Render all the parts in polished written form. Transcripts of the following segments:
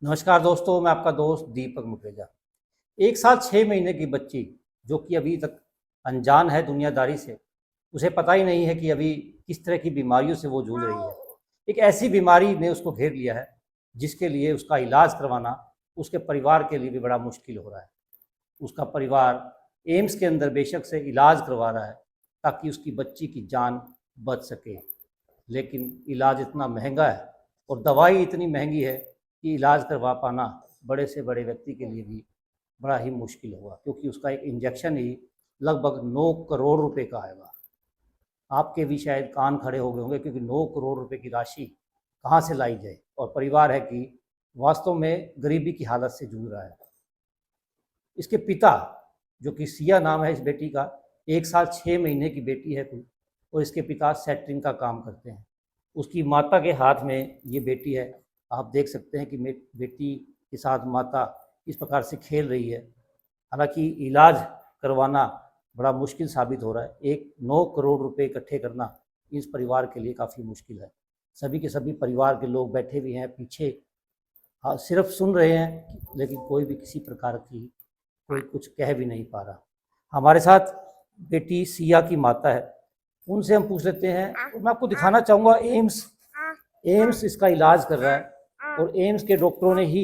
नमस्कार दोस्तों, मैं आपका दोस्त दीपक मुखेजा। 1 साल 6 महीने की बच्ची जो कि अभी तक अनजान है दुनियादारी से, उसे पता ही नहीं है कि अभी किस तरह की बीमारियों से वो जूझ रही है। एक ऐसी बीमारी ने उसको घेर लिया है जिसके लिए उसका इलाज करवाना उसके परिवार के लिए भी बड़ा मुश्किल हो रहा है। उसका परिवार एम्स के अंदर बेशक से इलाज करवा रहा है ताकि उसकी बच्ची की जान बच सके, लेकिन इलाज इतना महंगा है और दवाई इतनी महंगी है कि इलाज करवा पाना बड़े से बड़े व्यक्ति के लिए भी बड़ा ही मुश्किल होगा, क्योंकि उसका एक इंजेक्शन ही लगभग 9 करोड़ रुपए का आएगा। आपके भी शायद कान खड़े हो गए होंगे, क्योंकि 9 करोड़ रुपए की राशि कहाँ से लाई जाए, और परिवार है कि वास्तव में गरीबी की हालत से जूझ रहा है। इसके पिता, जो कि सिया नाम है इस बेटी का, 1 साल 6 महीने की बेटी है कुल, और इसके पिता सेटरिंग का काम करते हैं। उसकी माता के हाथ में ये बेटी है। आप देख सकते हैं कि बेटी के साथ माता इस प्रकार से खेल रही है। हालांकि इलाज करवाना बड़ा मुश्किल साबित हो रहा है। 9 करोड़ रुपए इकट्ठे करना इस परिवार के लिए काफ़ी मुश्किल है। सभी के सभी परिवार के लोग बैठे हुए हैं पीछे, हाँ, सिर्फ सुन रहे हैं, लेकिन कोई भी किसी प्रकार की कोई कुछ कह भी नहीं पा रहा। हमारे साथ बेटी सिया की माता है, उनसे हम पूछ लेते हैं। और मैं आपको दिखाना चाहूँगा, एम्स एम्स इसका इलाज कर रहा है, और एम्स के डॉक्टरों ने ही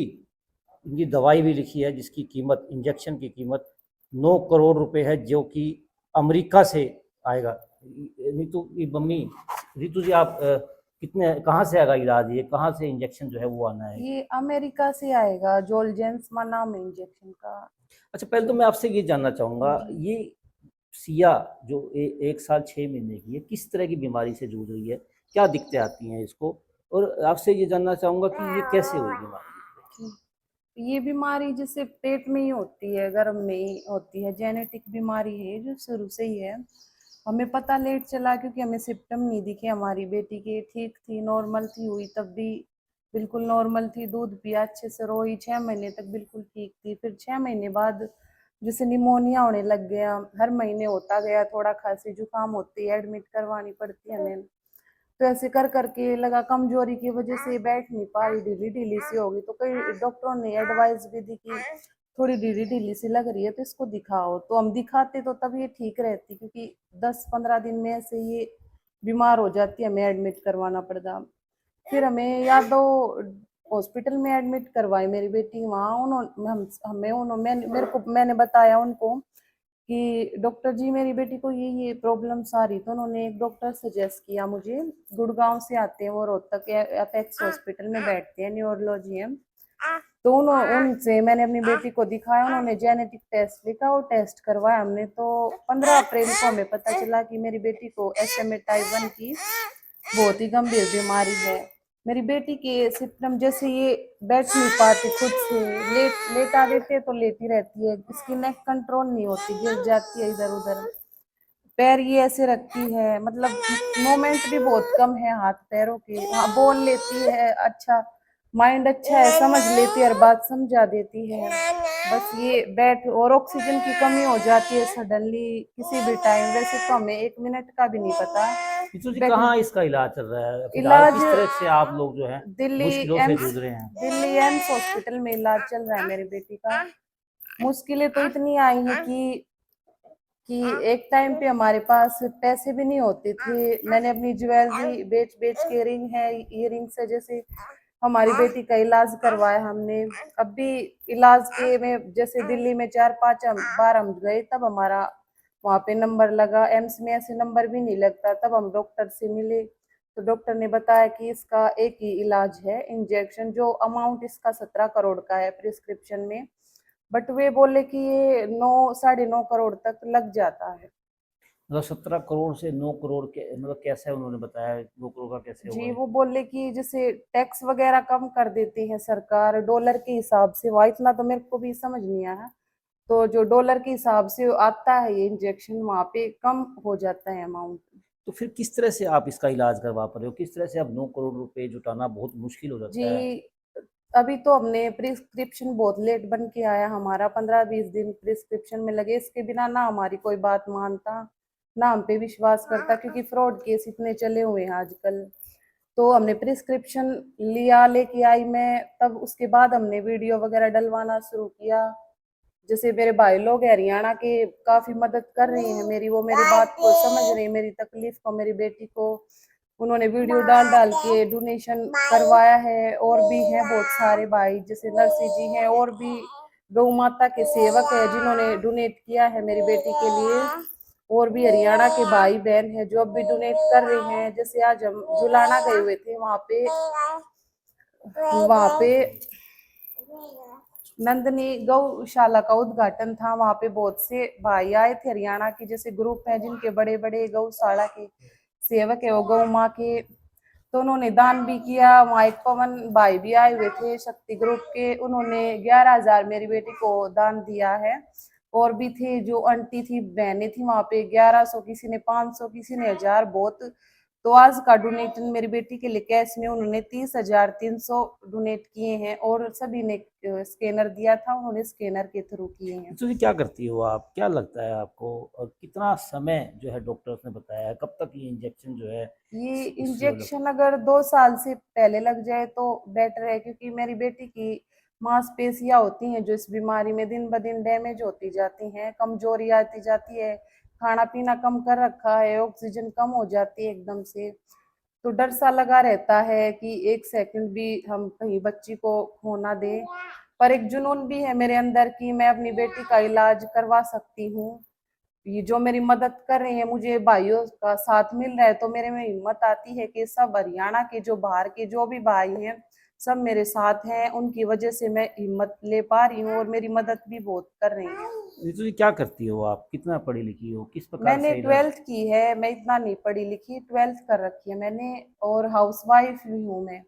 इनकी दवाई भी लिखी है जिसकी कीमत, इंजेक्शन की कीमत 9 करोड़ रुपए है, जो कि अमेरिका से आएगा। नीतू ये मम्मी, रीतू जी आप कितने, कहाँ से आएगा इलाज, ये कहाँ से इंजेक्शन जो है वो आना है? ये अमेरिका से आएगा। जोलजेंसमा नाम है इंजेक्शन का। अच्छा, पहले तो मैं आपसे ये जानना चाहूँगा, जी। ये सिया जो 1 साल 6 महीने की है, किस तरह की बीमारी से जूझ रही है, क्या दिक्कतें आती हैं इसको? और आपसे ये जानना चाहूँगा कि ये कैसे हुई बीमारी? ये बीमारी जैसे पेट में ही होती है, गर्भ में ही होती है। जेनेटिक बीमारी है जो शुरू से ही है। हमें पता लेट चला क्योंकि हमें सिम्टम नहीं दिखे। हमारी बेटी की ठीक थी, नॉर्मल थी, हुई तब भी बिल्कुल नॉर्मल थी। दूध पिया अच्छे से, रोई 6 महीने तक बिल्कुल ठीक थी। फिर 6 महीने बाद जैसे निमोनिया होने लग गया, हर महीने होता गया। थोड़ा खांसी जुकाम होती है, एडमिट करवानी पड़ती है हमें। तो ऐसे कर करके लगा कमजोरी की वजह से बैठ नहीं पा रही, ढीली ढीली सी होगी। तो कई डॉक्टरों ने एडवाइस भी दी कि थोड़ी ढीली ढीली सी लग रही है तो इसको दिखाओ। तो हम दिखाते तो तब ये ठीक रहती, क्योंकि 10-15 दिन में ऐसे ये बीमार हो जाती है, हमें एडमिट करवाना पड़ता। फिर हमें यादव हॉस्पिटल में एडमिट करवाई मेरी बेटी। वहाँ उन्होंने हमें उन्होंने मेरे को मैंने बताया उनको कि डॉक्टर जी मेरी बेटी को ये प्रॉब्लम्स आ रही। तो उन्होंने एक डॉक्टर सजेस्ट किया मुझे, गुड़गांव से आते हैं वो, रोहतक अपेक्स हॉस्पिटल में बैठते हैं, न्यूरोलॉजी है। तो उनसे मैंने अपनी बेटी को दिखाया। उन्होंने जेनेटिक टेस्ट लिखा, वो टेस्ट करवाया हमने। तो 15 अप्रैल को हमें पता चला कि मेरी बेटी को SMA टाइप 1 की बहुत ही गंभीर बीमारी है। मेरी बेटी के सिम्टम जैसे ये बैठ नहीं पाती खुद से, लेटा देते तो लेटी रहती है, इसकी नेक कंट्रोल नहीं होती, गिर जाती है इधर उधर। पैर ये ऐसे रखती है, मतलब मूवमेंट भी बहुत कम है हाथ पैरों की। हाँ, बोल लेती है अच्छा, माइंड अच्छा है, समझ लेती है, हर बात समझा देती है। बस ये बैठ, और ऑक्सीजन की कमी हो जाती है सडनली किसी भी टाइम। वैसे तो हमें 1 मिनट का भी नहीं पता नीतू जी, बैठ। कहाँ इसका इलाज चल रहा है फिलहाल, इलाज किस तरह से आप लोग जो है दिल्ली मुश्किलों से एम्स जूझ रहे हैं? दिल्ली एम्स हॉस्पिटल में इलाज चल रहा है मेरी बेटी का। मुश्किलें तो इतनी आई हैं कि एक टाइम पे हमारे पास पैसे भी नहीं होते थे। मैंने अपनी ज्वेलरी बेच बेच के, रिंग है, इयरिंग से जैसे हमारी बेटी का इलाज करवाया हमने। अब भी इलाज के में जैसे दिल्ली में 4-5 बार हम गए, तब हमारा वहाँ पे नंबर लगा। एम्स में ऐसे नंबर भी नहीं लगता। तब हम डॉक्टर से मिले तो डॉक्टर ने बताया कि इसका एक ही इलाज है, इंजेक्शन। जो अमाउंट इसका 17 करोड़ का है प्रिस्क्रिप्शन में, बट वे बोले कि ये 9-9.5 करोड़ तक लग जाता है। मतलब 17 करोड़ से 9 करोड़ के, मतलब कैसे उन्होंने बताया 2 करोड़ का कैसे होगा जी, ये? वो बोले कि जैसे टैक्स वगैरह कम कर देती है सरकार डॉलर के हिसाब से। वहाँ इतना तो मेरे को भी समझ नहीं आया। तो जो डॉलर के हिसाब से आता है ये इंजेक्शन, वहाँ पे कम हो जाता है अमाउंट। तो फिर किस तरह से आप इसका इलाज करवा पा रहे हो, किस तरह से अब 9 करोड़ रुपए जुटाना बहुत मुश्किल हो जी, जाता है? अभी तो हमने प्रिस्क्रिप्शन बहुत लेट बन के आया हमारा, 15-20 दिन प्रिस्क्रिप्शन में लगे। इसके बिना ना हमारी कोई बात मानता, ना हम पे विश्वास करता, क्योंकि फ्रॉड केस इतने चले हुए हैं आजकल। तो हमने प्रिस्क्रिप्शन लिया, लेके आई मैं, तब उसके बाद हमने वीडियो वगैरह डलवाना शुरू किया। जैसे मेरे भाई लोग हैं हरियाणा के, काफी मदद कर रहे हैं मेरी, वो मेरी बात को समझ रहे हैं, मेरी तकलीफ को, मेरी बेटी को। उन्होंने वीडियो डाल डाल के डोनेशन करवाया है। और भी हैं बहुत सारे भाई, जैसे नरसी जी हैं, और भी गौ माता के सेवक है जिन्होंने डोनेट किया है मेरी बेटी के लिए। और भी हरियाणा के भाई बहन हैं जो अब भी डोनेट कर रहे हैं। जैसे आज हम जुलाना गए हुए थे, वहां पे नंदनी गौशाला का उद्घाटन था। वहां पे बहुत से भाई आए थे हरियाणा के, जैसे ग्रुप हैं जिनके बड़े बड़े गौशाला के सेवक है वो गौ माँ के, तो उन्होंने दान भी किया। वहाँ एक पवन भाई भी आए हुए थे शक्ति ग्रुप के, उन्होंने 11,000 मेरी बेटी को दान दिया है। और भी थे जो आंटी थी, बहनें थी वहां पे, 1100, किसी ने 500, किसी ने 1000, बहुत। तो आज का डोनेशन मेरी बेटी के लिए कैश में उन्होंने 30,300 डोनेट किए हैं। और सभी ने स्कैनर दिया था, उन्होंने स्कैनर के थ्रू किए हैं। तो ये क्या करती हो आप, क्या लगता है आपको, और कितना समय जो है डॉक्टर्स ने बताया है, कब तक ये इंजेक्शन जो है ये इससे वो इंजेक्शन अगर 2 साल से पहले लग जाए तो बेटर है, क्योंकि मेरी बेटी की मांसपेशियां होती हैं जो इस बीमारी में दिन ब दिन डैमेज होती जाती हैं, कमजोरी आती जाती है, खाना पीना कम कर रखा है, ऑक्सीजन कम हो जाती है एकदम से। तो डर सा लगा रहता है कि एक सेकंड भी हम कहीं बच्ची को खो ना दे। पर एक जुनून भी है मेरे अंदर कि मैं अपनी बेटी का इलाज करवा सकती हूँ। ये जो मेरी मदद कर रहे हैं, मुझे भाइयों का साथ मिल रहा है, तो मेरे में हिम्मत आती है कि सब हरियाणा के जो बाहर के जो भी भाई हैं सब मेरे साथ हैं। उनकी वजह से मैं हिम्मत ले पा रही हूँ और मेरी मदद भी बहुत कर रही हैं। तो ये क्या करती हो आप, कितना पढ़ी लिखी हो, किस प्रकार मैंने से इधर 12th की है, मैं इतना नहीं पढ़ी लिखी, 12th कर रखी है मैंने, और हाउसवाइफ भी हूँ मैं।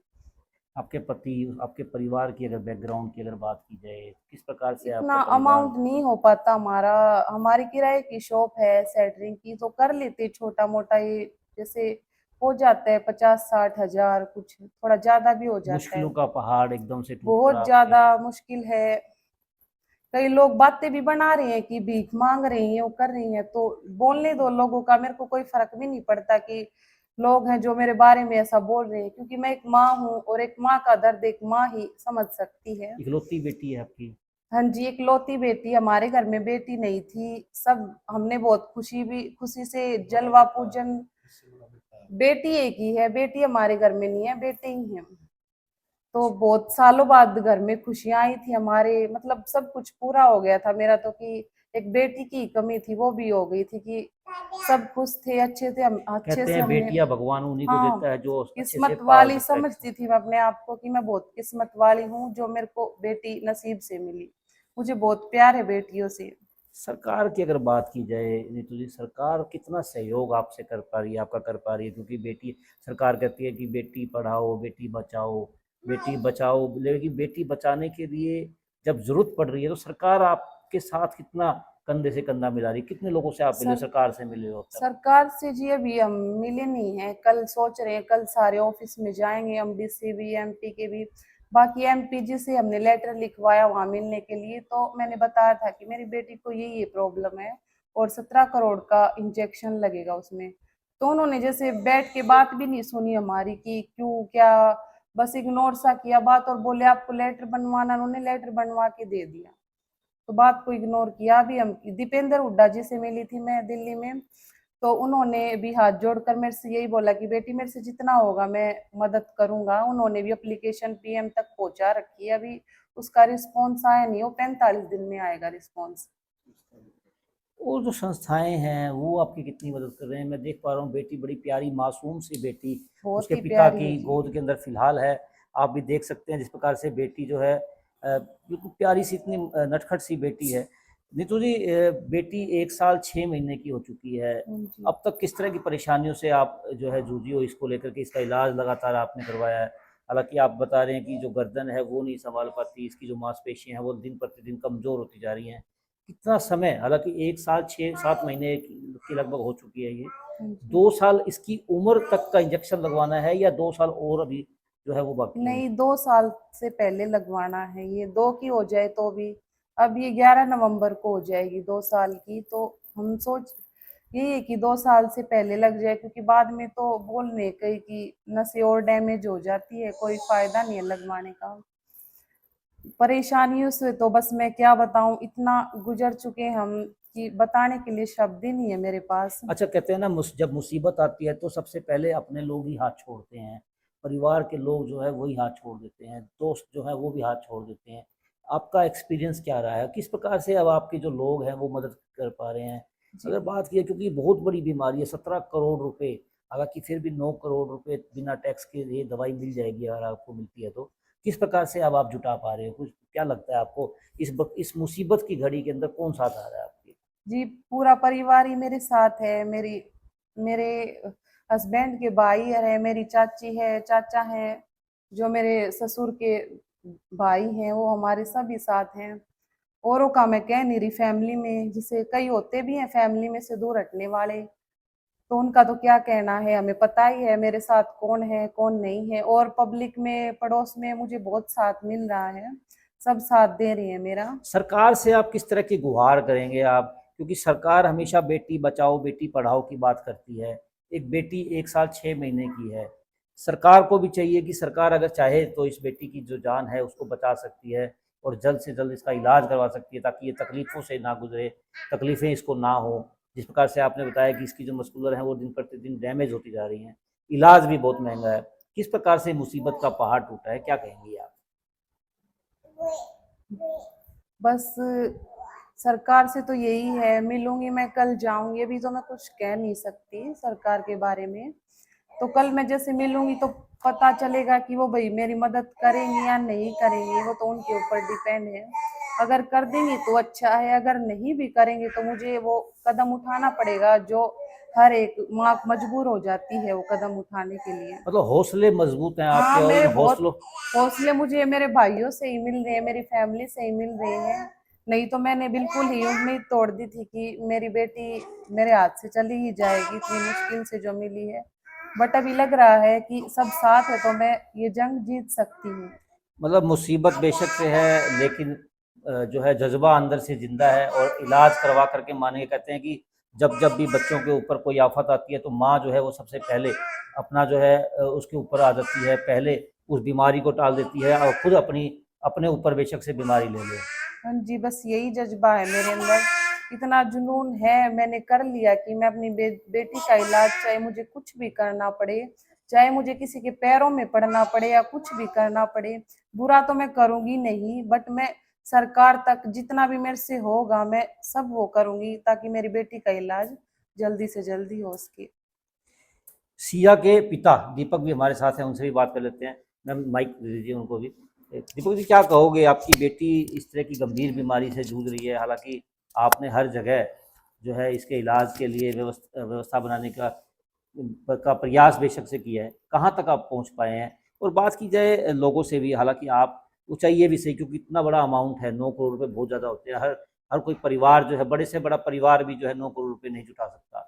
आपके पति, आपके परिवार की अगर बैकग्राउंड की अगर बात की जाए, किस प्रकार से इतना आपका परिवार। अमाउंट नहीं हो पाता हमारा। हमारी किराए की शॉप है सेटरिंग की, तो कर लेते छोटा मोटा ये, जैसे हो जाता है 50-60 हजार, कुछ थोड़ा ज्यादा भी हो जाता है। मुश्किलों का पहाड़ एकदम से टूट पड़ा बहुत आपके। ज्यादा मुश्किल है। कई लोग बातें भी बना रहे हैं कि भीख मांग रही हैं, वो कर रही हैं, तो बोलने दो लोगों का, मेरे को कोई फर्क भी नहीं पड़ता कि लोग हैं जो मेरे बारे में ऐसा बोल रहे हैं, क्योंकि मैं एक माँ हूँ और एक माँ का दर्द एक माँ ही समझ सकती है। इकलौती बेटी है आपकी। हाँ जी, इकलौती बेटी, हमारे घर में बेटी नहीं थी। सब हमने बहुत खुशी से जलवा पूजन, बेटी एक ही है, बेटी हमारे घर में नहीं है, बेटे ही हैं। तो बहुत सालों बाद घर में खुशियां आई थी हमारे, मतलब सब कुछ पूरा हो गया था मेरा तो, कि एक बेटी की कमी थी वो भी हो गई थी, कि सब खुश थे, अच्छे थे, हम अच्छे कहते से हैं हमने। बेटियां भगवान उन्हीं को हाँ, देता है जो अच्छे से किस्मत पाल वाली सकता है। समझती थी मैं अपने आप को, कि मैं बहुत किस्मत वाली हूँ जो मेरे को बेटी नसीब से मिली। मुझे बहुत प्यार है बेटियों से। सरकार की अगर बात की जाए नीतू जी, सरकार कितना सहयोग आपसे कर पा रही है, आपका कर पा रही है, क्योंकि बेटी, सरकार कहती है कि बेटी पढ़ाओ बेटी बचाओ, बेटी बचाओ, लेकिन बेटी बचाने के लिए जब जरूरत पड़ रही है तो सरकार आपके साथ कितना कंधे से कंधा मिला रही है, कितने लोगों से आप मिले हो, सर सरकार से मिले हो अब तक। सरकार से जी अभी हम मिले नहीं हैं, कल सोच रहे हैं, कल सारे ऑफिस में जाएंगे, हम डीसी भी, एमपी के भी। बाकी एमपी जी से हमने लेटर लिखवाया वहां मिलने के लिए, तो मैंने बताया था कि मेरी बेटी को ये प्रॉब्लम है और 17 करोड़ का इंजेक्शन लगेगा उसमें। तो उन्होंने जैसे बैठ के बात भी नहीं सुनी हमारी कि क्यों क्या, बस इग्नोर सा किया बात, और बोले आपको लेटर बनवाना, उन्होंने लेटर बनवा के दे दिया। तो बात को इग्नोर किया। अभी हम दीपेंद्र हुड्डा जी से मिली थी मैं दिल्ली में, तो उन्होंने भी हाथ जोड़कर मेरे से यही बोला कि बेटी मेरे से जितना होगा मैं मदद करूंगा। उन्होंने भी एप्लीकेशन पीएम तक पहुंचा रखी है, अभी उसका रिस्पॉन्स आया नहीं, वो 45 दिन में आएगा रिस्पॉन्स। और जो संस्थाएं हैं वो आपकी कितनी मदद कर रहे हैं, मैं देख पा रहा हूँ बेटी बड़ी प्यारी मासूम सी बेटी बहुत उसके ही पिता प्यारी है की जी। गोद के अंदर फिलहाल है। आप भी देख सकते हैं जिस प्रकार से बेटी जो है बिल्कुल प्यारी सी, इतनी नटखट सी बेटी है। नीतू जी, बेटी 1 साल 6 महीने की हो चुकी है, हाँ जी। अब तक किस तरह की परेशानियों से आप जो है जूझी हो इसको लेकर के, इसका इलाज लगातार आपने करवाया है। हालांकि आप बता रहे हैं कि जो गर्दन है वो नहीं संभाल पाती, इसकी जो मांसपेशियां हैं वो दिन प्रतिदिन कमजोर होती जा रही हैं। कितना समय, हालांकि 1 साल 6-7 महीने की लगभग हो चुकी है ये, हाँ जी। 2 साल इसकी उम्र तक का इंजेक्शन लगवाना है या 2 साल और अभी जो है वो बाकी है। नहीं, 2 साल से पहले लगवाना है, ये 2 की हो जाए तो भी। अब ये 11 नवंबर को हो जाएगी 2 साल की, तो हम सोच यही है कि 2 साल से पहले लग जाए, क्योंकि बाद में तो बोलने कहीं कि नसें और डैमेज हो जाती है, कोई फायदा नहीं है लगवाने का। परेशानियों से तो बस मैं क्या बताऊं, इतना गुजर चुके हैं हम कि बताने के लिए शब्द ही नहीं है मेरे पास। अच्छा, कहते हैं ना जब मुसीबत आती है तो सबसे पहले अपने लोग ही हाथ छोड़ते हैं, परिवार के लोग जो है वही हाथ छोड़ देते हैं, दोस्त जो है वो भी हाथ छोड़ देते हैं। आपका एक्सपीरियंस क्या रहा है, किस प्रकार से अब आपके जो लोग हैं वो मदद कर पा रहे हैं? जी अगर बात की है, क्योंकि बहुत बड़ी बीमारी है, 17 करोड़ रुपए, हालांकि फिर भी 9 करोड़ रुपए बिना टैक्स के ये दवाई मिल जाएगी अगर आपको मिलती है तो। किस प्रकार से अब आप जुटा पा रहे हो, कुछ क्या लगता है आपको इस मुसीबत की घड़ी के अंदर कौन साथ आ रहा है आपके? जी, पूरा परिवार ही मेरे साथ है। मेरे हस्बैंड के भाई है, मेरी चाची है, चाचा है, जो मेरे ससुर के भाई हैं, वो हमारे सभी साथ हैं। औरों का मैं कह नहीं रही, फैमिली में जैसे कई होते भी हैं फैमिली में से दूर हटने वाले, तो उनका तो क्या कहना है, हमें पता ही है मेरे साथ कौन है कौन नहीं है। और पब्लिक में, पड़ोस में मुझे बहुत साथ मिल रहा है, सब साथ दे रही है मेरा। सरकार से आप किस तरह की गुहार करेंगे आप, क्योंकि सरकार हमेशा बेटी बचाओ बेटी पढ़ाओ की बात करती है। एक बेटी 1 साल 6 महीने की है, सरकार को भी चाहिए कि सरकार अगर चाहे तो इस बेटी की जो जान है उसको बचा सकती है और जल्द से जल्द इसका इलाज करवा सकती है, ताकि ये तकलीफ़ों से ना गुजरे, तकलीफ़ें इसको ना हो। जिस प्रकार से आपने बताया कि इसकी जो मस्कुलर है वो दिन प्रतिदिन डैमेज होती जा रही हैं, इलाज भी बहुत महंगा है। किस प्रकार से मुसीबत का पहाड़ टूटा है, क्या कहेंगी आप? बस सरकार से तो यही है, मिलूंगी मैं, कल जाऊंगी, अभी तो मैं कुछ कह नहीं सकती सरकार के बारे में। तो कल मैं जैसे मिलूंगी तो पता चलेगा कि वो भाई मेरी मदद करेंगी या नहीं करेंगी, वो तो उनके ऊपर डिपेंड है। अगर कर देंगी तो अच्छा है, अगर नहीं भी करेंगे तो मुझे वो कदम उठाना पड़ेगा जो हर एक माँ मजबूर हो जाती है वो कदम उठाने के लिए। मतलब हौसले मजबूत हैं हाँ, आपके और इन मेरे बहुत हौसलों। हौसले मुझे मेरे भाइयों से ही मिल रहे हैं, मेरी फैमिली से ही मिल रहे हैं। नहीं तो मैंने बिल्कुल ही उम्मीद तोड़ दी थी कि मेरी बेटी मेरे हाथ से चली ही जाएगी, इतनी मुश्किल से जो मिली है। बट अभी लग रहा है कि सब साथ है तो मैं ये जंग जीत सकती हूँ। मतलब मुसीबत बेशक से है, लेकिन जो है जज्बा अंदर से जिंदा है और इलाज करवा करके माने, कहते हैं कि जब जब भी बच्चों के ऊपर कोई आफत आती है तो माँ जो है वो सबसे पहले अपना जो है उसके ऊपर आ जाती है, पहले उस बीमारी को टाल देती है और खुद अपनी अपने ऊपर बेशक से बीमारी ले ले। हाँ जी, बस यही जज्बा है मेरे अंदर, इतना जुनून है, मैंने कर लिया कि मैं अपनी बेटी का इलाज, चाहे मुझे कुछ भी करना पड़े, चाहे मुझे किसी के पैरों में पड़ना पड़े या कुछ भी करना पड़े, बुरा तो मैं करूंगी नहीं, बट मैं सरकार तक जितना भी मेरे से होगा मैं सब वो करूंगी ताकि मेरी बेटी का इलाज जल्दी से जल्दी हो सके। सिया के पिता दीपक भी हमारे साथ हैं, उनसे भी बात कर लेते हैं। मैम माइक दे दीजिए उनको भी। दीपक जी, क्या कहोगे, आपकी बेटी इस तरह की गंभीर बीमारी से जूझ रही है, हालांकि आपने हर जगह जो है इसके इलाज के लिए व्यवस्था बनाने का प्रयास बेशक से किया है, कहाँ तक आप पहुँच पाए हैं? और बात की जाए लोगों से भी, हालांकि आप चाहिए भी सही, क्योंकि इतना बड़ा अमाउंट है, 9 करोड़ रुपए बहुत ज़्यादा होते हैं। हर हर कोई परिवार जो है, बड़े से बड़ा परिवार भी जो है 9 करोड़ रुपए नहीं जुटा सकता।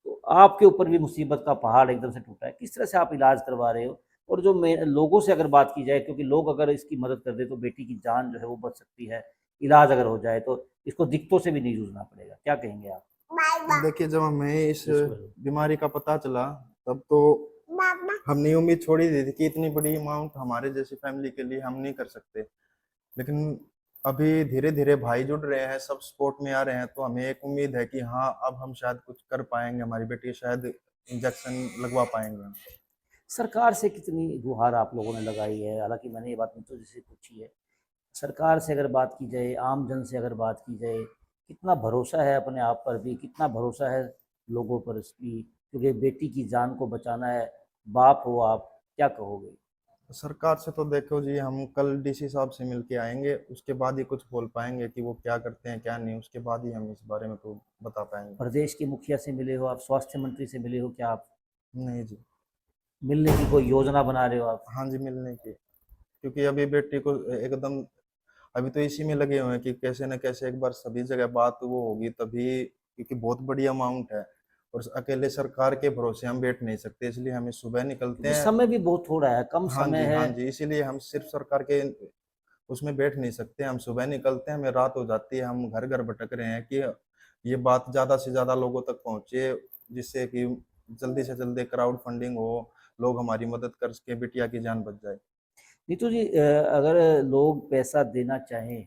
तो आपके ऊपर भी मुसीबत का पहाड़ एकदम से टूटा है, किस तरह से आप इलाज करवा रहे हो? और जो लोगों से अगर बात की जाए, क्योंकि लोग अगर इसकी मदद कर दे तो बेटी की जान जो है वो बच सकती है, इलाज अगर हो जाए तो इसको दिक्कतों से भी नहीं जूझना पड़ेगा, क्या कहेंगे आप? देखिए, जब हमें इस बिल्कुल। बीमारी का पता चला तब तो हमने उम्मीद छोड़ ही दी थी कि इतनी बड़ी अमाउंट हमारे जैसी फैमिली के लिए हम नहीं कर सकते। लेकिन अभी धीरे धीरे भाई जुड़ रहे हैं, सब सपोर्ट में आ रहे हैं, तो हमें एक उम्मीद है कि हाँ, अब हम शायद कुछ कर पाएंगे, हमारी बेटी शायद इंजेक्शन लगवा पाएंगे। सरकार से कितनी गुहार आप लोगों ने लगाई है? हालांकि मैंने ये बात मुझसे जैसे पूछी है, सरकार से अगर बात की जाए, आम जन से अगर बात की जाए, कितना भरोसा है अपने आप पर भी, कितना भरोसा है लोगों पर भी, क्योंकि बेटी की जान को बचाना है। बाप हो आप, क्या कहोगे? सरकार से तो देखो जी, हम कल डीसी साहब से मिल के आएंगे, उसके बाद ही कुछ बोल पाएंगे कि वो क्या करते हैं क्या नहीं, उसके बाद ही हम इस बारे में तो बता पाएंगे। प्रदेश के मुखिया से मिले हो आप, स्वास्थ्य मंत्री से मिले हो, क्या आप नहीं जी। मिलने की कोई योजना बना रहे हो आप? हाँ जी, मिलने की, क्योंकि अभी बेटी को एकदम अभी तो इसी में लगे हुए हैं कि कैसे न कैसे एक बार सभी जगह बात वो होगी तभी, क्योंकि बहुत बड़ी अमाउंट है और अकेले सरकार के भरोसे हम बैठ नहीं सकते, इसलिए हमें सुबह निकलते क्योंकि हैं। समय भी बहुत थोड़ा है, कम हाँ समय जी, है। हाँ जी, इसीलिए हम सिर्फ सरकार के उसमें बैठ नहीं सकते, हम सुबह निकलते हैं, हमें रात हो जाती है, हम घर घर भटक रहे हैं कि ये बात ज़्यादा से ज़्यादा लोगों तक पहुँचे, जिससे कि जल्दी से जल्दी क्राउड फंडिंग हो, लोग हमारी मदद करके बिटिया की जान बच जाए। नीतू जी, अगर लोग पैसा देना चाहें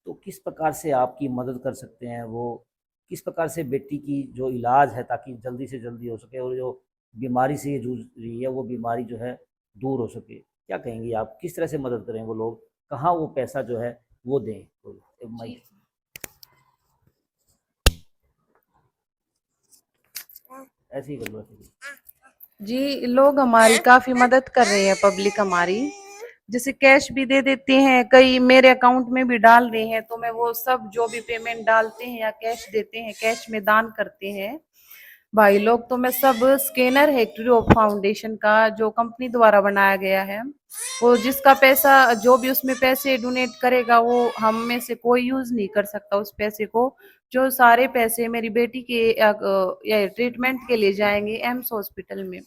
तो किस प्रकार से आपकी मदद कर सकते हैं वो? किस प्रकार से बेटी की जो इलाज है ताकि जल्दी से जल्दी हो सके और जो बीमारी से ये जूझ रही है वो बीमारी जो है दूर हो सके? क्या कहेंगी आप? किस तरह से मदद करें वो लोग? कहाँ वो पैसा जो है वो दें? तो माइक ऐसे ही कर लो, ऐसे ही। जी, लोग हमारी काफी मदद कर रहे हैं, पब्लिक हमारी जैसे कैश भी दे देते हैं, कई मेरे अकाउंट में भी डाल रहे हैं, तो मैं वो सब जो भी पेमेंट डालते हैं या कैश देते हैं, कैश में दान करते हैं भाई लोग। तो मैं सब स्कैनर है ट्रू फाउंडेशन का, जो कंपनी द्वारा बनाया गया है, वो जिसका पैसा जो भी उसमें पैसे डोनेट करेगा वो हम में से कोई यूज नहीं कर सकता उस पैसे को। जो सारे पैसे मेरी बेटी के ट्रीटमेंट के लिए जाएंगे एम्स हॉस्पिटल में।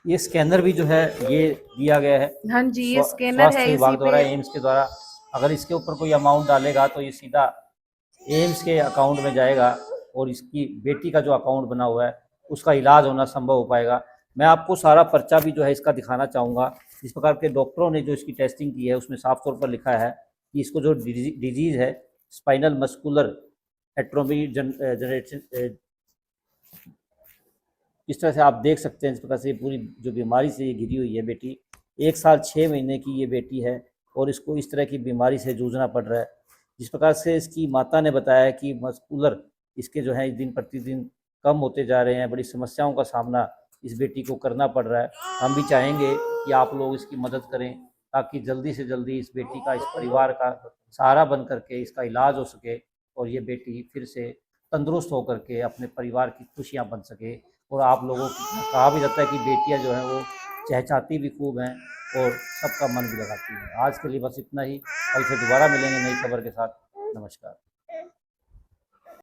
ये स्कैनर भी जो है ये दिया गया है हाँ जी, ये स्कैनर स्वास्थ्य है, इसी विभाग द्वारा, पे एम्स के द्वारा। अगर इसके ऊपर कोई अमाउंट डालेगा तो ये सीधा एम्स के अकाउंट में जाएगा और इसकी बेटी का जो अकाउंट बना हुआ है उसका इलाज होना संभव हो पाएगा। मैं आपको सारा पर्चा भी जो है इसका दिखाना चाहूँगा। इस प्रकार के डॉक्टरों ने जो इसकी टेस्टिंग की है उसमें साफ तौर पर लिखा है कि इसको जो डिजीज़ है स्पाइनल मस्कुलर एट्रोफी जनरेशन, इस तरह से आप देख सकते हैं। इस प्रकार से पूरी जो बीमारी से ये घिरी हुई है बेटी, 1 साल 6 महीने की ये बेटी है और इसको इस तरह की बीमारी से जूझना पड़ रहा है। जिस प्रकार से इसकी माता ने बताया कि मस्कुलर इसके जो है दिन प्रतिदिन कम होते जा रहे हैं, बड़ी समस्याओं का सामना इस बेटी को करना पड़ रहा है। हम भी चाहेंगे कि आप लोग इसकी मदद करें ताकि जल्दी से जल्दी इस बेटी का, इस परिवार का सहारा बन करके इसका इलाज हो सके और ये बेटी फिर से तंदुरुस्त होकर के अपने परिवार की खुशियाँ बन सके। और आप लोगों की कहा भी जाता है कि बेटियां जो हैं वो चहचाती भी खूब हैं और सबका मन भी लगाती हैं। आज के लिए बस इतना ही। कल से दोबारा मिलेंगे नई खबर के साथ। नमस्कार।